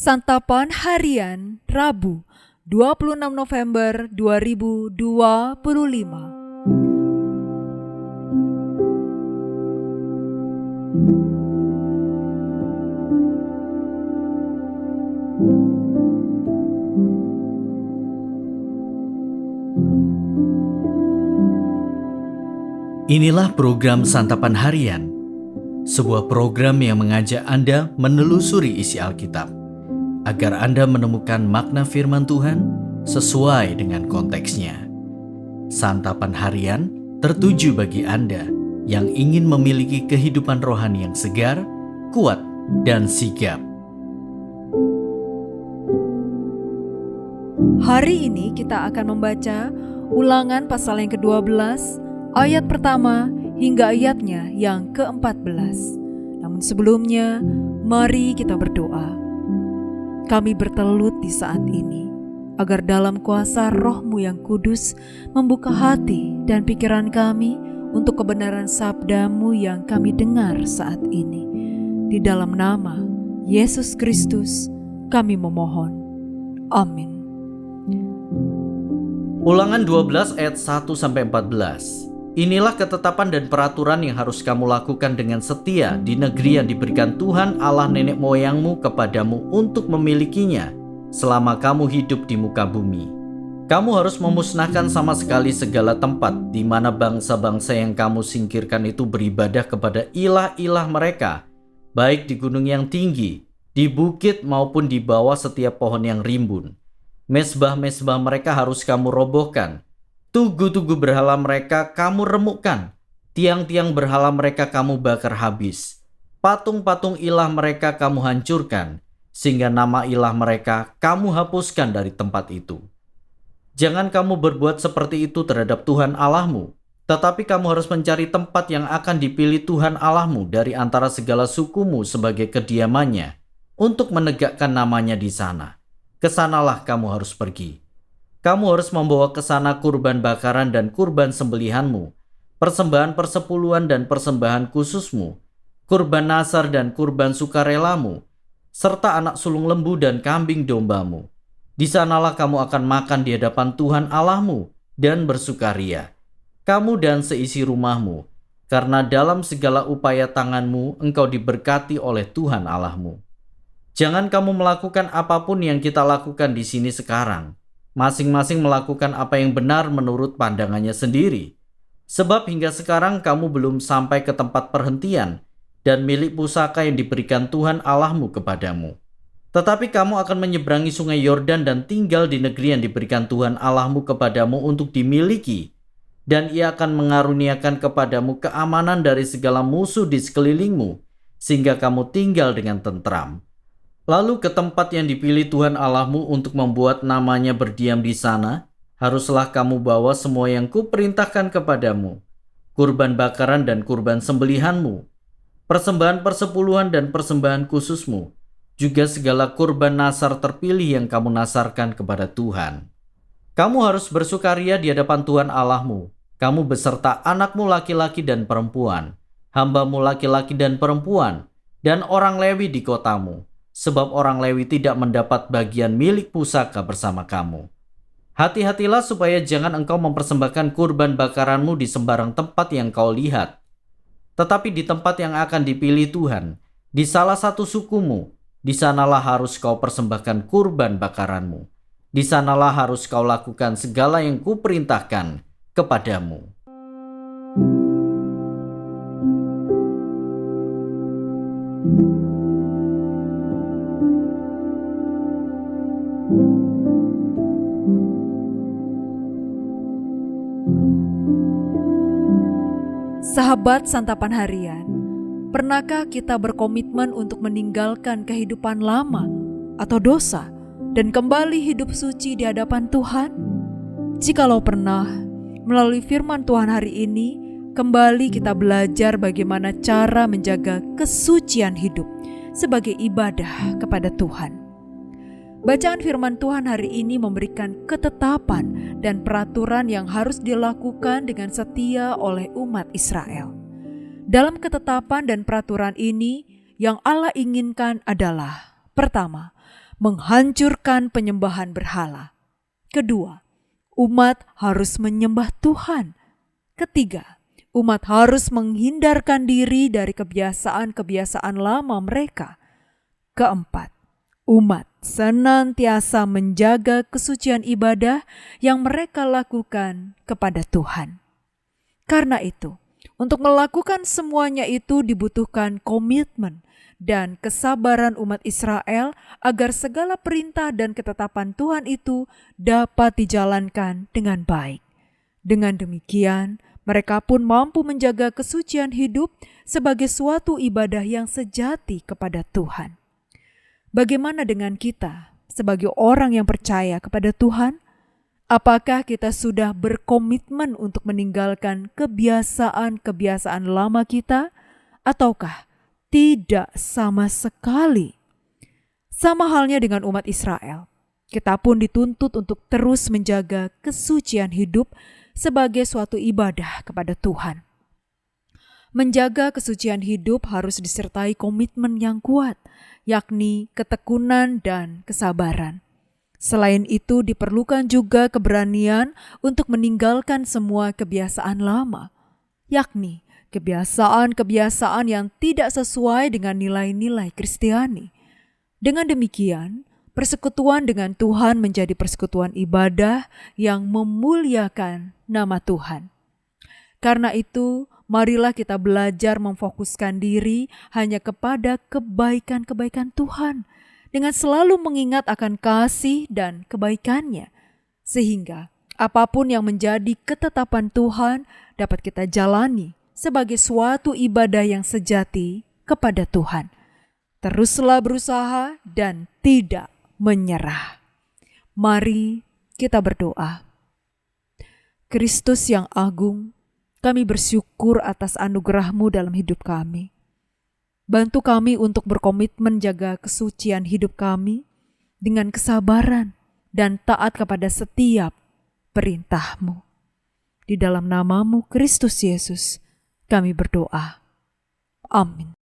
Santapan Harian Rabu 26 November 2025. Inilah program Santapan Harian, sebuah program yang mengajak Anda menelusuri isi Alkitab, agar Anda menemukan makna firman Tuhan sesuai dengan konteksnya. Santapan Harian tertuju bagi Anda yang ingin memiliki kehidupan rohani yang segar, kuat, dan sigap. Hari ini kita akan membaca Ulangan pasal yang ke-12, ayat pertama hingga ayatnya yang ke-14. Namun sebelumnya, mari kita berdoa. Kami bertelut di saat ini, agar dalam kuasa Roh-Mu yang kudus membuka hati dan pikiran kami untuk kebenaran sabda-Mu yang kami dengar saat ini. Di dalam nama Yesus Kristus kami memohon. Amin. Ulangan 12 ayat 1-14. Inilah ketetapan dan peraturan yang harus kamu lakukan dengan setia di negeri yang diberikan Tuhan Allah nenek moyangmu kepadamu untuk memilikinya selama kamu hidup di muka bumi. Kamu harus memusnahkan sama sekali segala tempat di mana bangsa-bangsa yang kamu singkirkan itu beribadah kepada ilah-ilah mereka, baik di gunung yang tinggi, di bukit maupun di bawah setiap pohon yang rimbun. Mezbah-mezbah mereka harus kamu robohkan. Tugu-tugu berhala mereka kamu remukkan. Tiang-tiang berhala mereka kamu bakar habis. Patung-patung ilah mereka kamu hancurkan, sehingga nama ilah mereka kamu hapuskan dari tempat itu. Jangan kamu berbuat seperti itu terhadap Tuhan Allahmu, tetapi kamu harus mencari tempat yang akan dipilih Tuhan Allahmu dari antara segala sukumu sebagai kediamannya, untuk menegakkan namanya di sana. Kesanalah kamu harus pergi. Kamu harus membawa ke sana kurban bakaran dan kurban sembelihanmu, persembahan persepuluhan dan persembahan khususmu, kurban nasar dan kurban sukarelamu, serta anak sulung lembu dan kambing dombamu. Di sanalah kamu akan makan di hadapan Tuhan Allahmu dan bersukaria, kamu dan seisi rumahmu, karena dalam segala upaya tanganmu engkau diberkati oleh Tuhan Allahmu. Jangan kamu melakukan apapun yang kita lakukan di sini sekarang. Masing-masing melakukan apa yang benar menurut pandangannya sendiri. Sebab hingga sekarang kamu belum sampai ke tempat perhentian dan milik pusaka yang diberikan Tuhan Allahmu kepadamu. Tetapi kamu akan menyeberangi sungai Yordan dan tinggal di negeri yang diberikan Tuhan Allahmu kepadamu untuk dimiliki. Dan Ia akan mengaruniakan kepadamu keamanan dari segala musuh di sekelilingmu, sehingga kamu tinggal dengan tentram. Lalu ke tempat yang dipilih Tuhan Allahmu untuk membuat namanya berdiam di sana, haruslah kamu bawa semua yang kuperintahkan kepadamu, kurban bakaran dan kurban sembelihanmu, persembahan persepuluhan dan persembahan khususmu, juga segala kurban nasar terpilih yang kamu nasarkan kepada Tuhan. Kamu harus bersukaria di hadapan Tuhan Allahmu, kamu beserta anakmu laki-laki dan perempuan, hambamu laki-laki dan perempuan, dan orang Lewi di kotamu. Sebab orang Lewi tidak mendapat bagian milik pusaka bersama kamu. Hati-hatilah supaya jangan engkau mempersembahkan kurban bakaranmu di sembarang tempat yang kau lihat. Tetapi di tempat yang akan dipilih Tuhan, di salah satu sukumu, di sanalah harus kau persembahkan kurban bakaranmu. Di sanalah harus kau lakukan segala yang kuperintahkan kepadamu. Sahabat Santapan Harian, pernahkah kita berkomitmen untuk meninggalkan kehidupan lama atau dosa dan kembali hidup suci di hadapan Tuhan? Jikalau pernah, melalui firman Tuhan hari ini, kembali kita belajar bagaimana cara menjaga kesucian hidup sebagai ibadah kepada Tuhan. Bacaan firman Tuhan hari ini memberikan ketetapan dan peraturan yang harus dilakukan dengan setia oleh umat Israel. Dalam ketetapan dan peraturan ini, yang Allah inginkan adalah: pertama, menghancurkan penyembahan berhala. Kedua, umat harus menyembah Tuhan. Ketiga, umat harus menghindarkan diri dari kebiasaan-kebiasaan lama mereka. Keempat, umat senantiasa menjaga kesucian ibadah yang mereka lakukan kepada Tuhan. Karena itu, untuk melakukan semuanya itu dibutuhkan komitmen dan kesabaran umat Israel agar segala perintah dan ketetapan Tuhan itu dapat dijalankan dengan baik. Dengan demikian, mereka pun mampu menjaga kesucian hidup sebagai suatu ibadah yang sejati kepada Tuhan. Bagaimana dengan kita sebagai orang yang percaya kepada Tuhan? Apakah kita sudah berkomitmen untuk meninggalkan kebiasaan-kebiasaan lama kita, ataukah tidak sama sekali? Sama halnya dengan umat Israel, kita pun dituntut untuk terus menjaga kesucian hidup sebagai suatu ibadah kepada Tuhan. Menjaga kesucian hidup harus disertai komitmen yang kuat, yakni ketekunan dan kesabaran. Selain itu diperlukan juga keberanian untuk meninggalkan semua kebiasaan lama, yakni kebiasaan-kebiasaan yang tidak sesuai dengan nilai-nilai Kristiani. Dengan demikian, persekutuan dengan Tuhan menjadi persekutuan ibadah yang memuliakan nama Tuhan. Karena itu, marilah kita belajar memfokuskan diri hanya kepada kebaikan-kebaikan Tuhan, dengan selalu mengingat akan kasih dan kebaikannya, sehingga apapun yang menjadi ketetapan Tuhan dapat kita jalani sebagai suatu ibadah yang sejati kepada Tuhan. Teruslah berusaha dan tidak menyerah. Mari kita berdoa. Kristus yang agung, kami bersyukur atas anugerah-Mu dalam hidup kami. Bantu kami untuk berkomitmen jaga kesucian hidup kami dengan kesabaran dan taat kepada setiap perintah-Mu. Di dalam nama-Mu Kristus Yesus, kami berdoa. Amin.